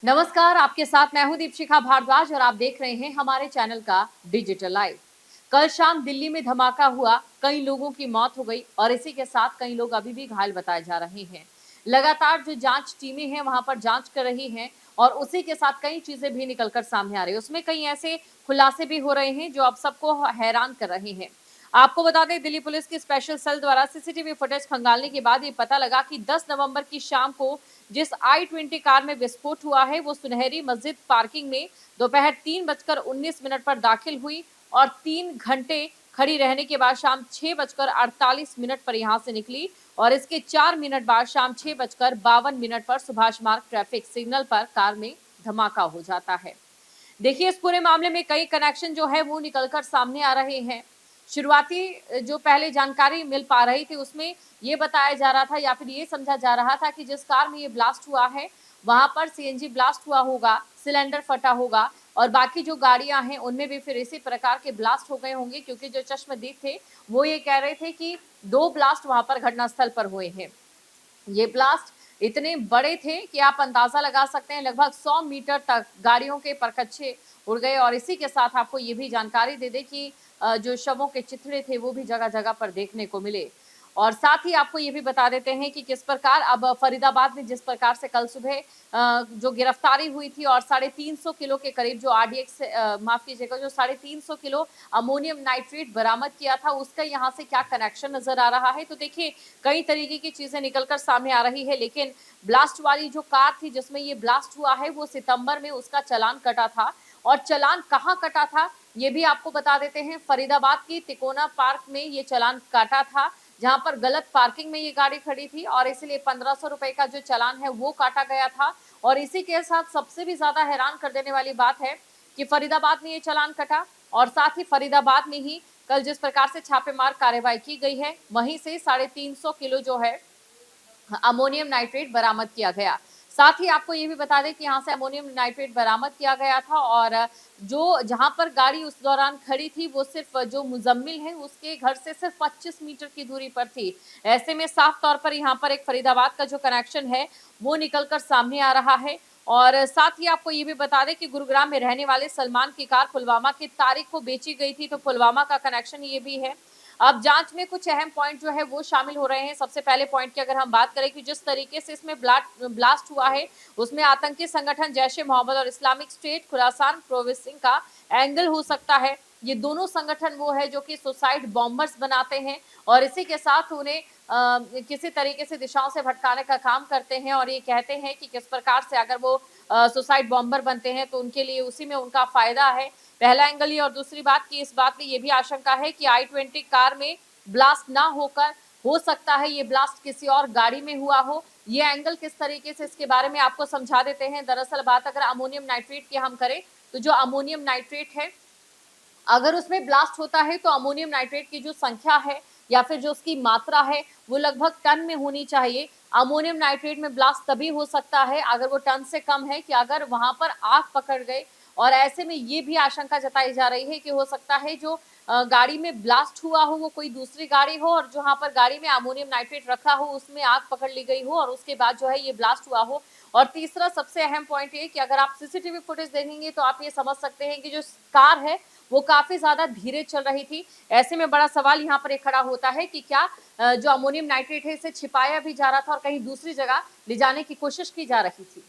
नमस्कार, आपके साथ मैं हूं दीपशिखा भारद्वाज और आप देख रहे हैं हमारे चैनल का डिजिटल लाइव। कल शाम दिल्ली में धमाका हुआ, कई लोगों की मौत हो गई और इसी के साथ कई लोग अभी भी घायल बताए जा रहे हैं। लगातार जो जांच टीमें हैं वहां पर जांच कर रही हैं और उसी के साथ कई चीजें भी निकलकर सामने आ रही है। उसमें कई ऐसे खुलासे भी हो रहे हैं जो अब सबको हैरान कर रहे हैं। आपको बता दें, दिल्ली पुलिस की स्पेशल सेल द्वारा सीसीटीवी फुटेज खंगालने के बाद ये पता लगा कि 10 नवंबर की शाम को जिस i20 कार में विस्फोट हुआ है वो सुनहरी मस्जिद पार्किंग में दोपहर 3:19 पर दाखिल हुई और 3 घंटे खड़ी रहने के बाद शाम 6:48 पर यहां से निकली और इसके 4 मिनट बाद शाम 6:52 पर सुभाष मार्ग ट्रैफिक सिग्नल पर कार में धमाका हो जाता है। देखिए, इस पूरे मामले में कई कनेक्शन जो है वो निकलकर सामने आ रहे हैं। शुरुआती जो पहले जानकारी मिल पा रही थी उसमें ये बताया जा रहा था या फिर ये समझा जा रहा था कि जिस कार में ये ब्लास्ट हुआ है वहां पर सीएनजी ब्लास्ट हुआ होगा, सिलेंडर फटा होगा और बाकी जो गाड़ियां हैं उनमें भी फिर इसी प्रकार के ब्लास्ट हो गए होंगे, क्योंकि जो चश्मदीद थे वो ये कह रहे थे कि 2 ब्लास्ट वहां पर घटनास्थल पर हुए हैं। ये ब्लास्ट इतने बड़े थे कि आप अंदाजा लगा सकते हैं, लगभग 100 मीटर तक गाड़ियों के परखच्चे उड़ गए और इसी के साथ आपको ये भी जानकारी दे दें कि जो शवों के चिथड़े थे वो भी जगह जगह पर देखने को मिले। और साथ ही आपको ये भी बता देते हैं कि किस प्रकार अब फरीदाबाद में जिस प्रकार से कल सुबह जो गिरफ्तारी हुई थी और 350 किलो के करीब जो आरडीएक्स माफ कीजिएगा, जो 350 किलो अमोनियम नाइट्रेट बरामद किया था उसका यहाँ से क्या कनेक्शन नजर आ रहा है। तो देखिए, कई तरीके की चीजें निकलकर सामने आ रही है, लेकिन ब्लास्ट वाली जो कार थी जिसमें ये ब्लास्ट हुआ है वो सितंबर में उसका चालान कटा था और चालान कहाँ कटा था ये भी आपको बता देते हैं। फरीदाबाद की तिकोना पार्क में ये चालान काटा था, जहां पर गलत पार्किंग में ये गाड़ी खड़ी थी और इसलिए 1500 रुपए का जो चालान है वो काटा गया था। और इसी के साथ सबसे भी ज्यादा हैरान कर देने वाली बात है कि फरीदाबाद में ये चालान कटा और साथ ही फरीदाबाद में ही कल जिस प्रकार से छापेमार कार्रवाई की गई है वहीं से 350 किलो जो है अमोनियम नाइट्रेट बरामद किया गया। साथ ही आपको ये भी बता दें कि यहाँ से अमोनियम नाइट्रेट बरामद किया गया था और जो जहां पर गाड़ी उस दौरान खड़ी थी वो सिर्फ जो मुजम्मिल है उसके घर से सिर्फ 25 मीटर की दूरी पर थी। ऐसे में साफ तौर पर यहाँ पर एक फरीदाबाद का जो कनेक्शन है वो निकलकर सामने आ रहा है। और साथ ही आपको ये भी बता दें कि गुरुग्राम में रहने वाले सलमान की कार पुलवामा की तारीख को बेची गई थी, तो पुलवामा का कनेक्शन ये भी है। अब जांच में कुछ अहम पॉइंट जो है वो शामिल हो रहे हैं। सबसे पहले पॉइंट की अगर हम बात करें कि जिस तरीके से इसमें ब्लास्ट हुआ है उसमें आतंकी संगठन जैश ए मोहम्मद और इस्लामिक स्टेट खुरासान प्रोविंस का एंगल हो सकता है। ये दोनों संगठन वो है जो कि सुसाइड बॉम्बर्स बनाते हैं और इसी के साथ उन्हें किसी तरीके से दिशाओं से भटकाने का काम करते हैं और ये कहते हैं कि किस प्रकार से अगर वो सुसाइड बॉम्बर बनते हैं तो उनके लिए उसी में उनका फायदा है। पहला एंगल ये। और दूसरी बात की इस बात में ये भी आशंका है कि i20 कार में ब्लास्ट ना होकर हो सकता है ये ब्लास्ट किसी और गाड़ी में हुआ हो। ये एंगल किस तरीके से, इसके बारे में आपको समझा देते हैं। दरअसल बात अगर अमोनियम नाइट्रेट की हम करें तो जो अमोनियम नाइट्रेट है अगर उसमें ब्लास्ट होता है तो अमोनियम नाइट्रेट की जो संख्या है या फिर जो उसकी मात्रा है वो लगभग टन में होनी चाहिए। अमोनियम नाइट्रेट में ब्लास्ट तभी हो सकता है अगर वो टन से कम है, कि अगर वहां पर आग पकड़ गए। और ऐसे में ये भी आशंका जताई जा रही है कि हो सकता है जो गाड़ी में ब्लास्ट हुआ हो वो कोई दूसरी गाड़ी हो और जहां पर गाड़ी में अमोनियम नाइट्रेट रखा हो उसमें आग पकड़ ली गई हो और उसके बाद जो है ये ब्लास्ट हुआ हो। और तीसरा सबसे अहम पॉइंट ये कि अगर आप सीसीटीवी फुटेज देखेंगे तो आप ये समझ सकते हैं कि जो कार है वो काफी ज्यादा धीरे चल रही थी। ऐसे में बड़ा सवाल यहाँ पर एक खड़ा होता है कि क्या जो अमोनियम नाइट्रेट है इसे छिपाया भी जा रहा था और कहीं दूसरी जगह ले जाने की कोशिश की जा रही थी।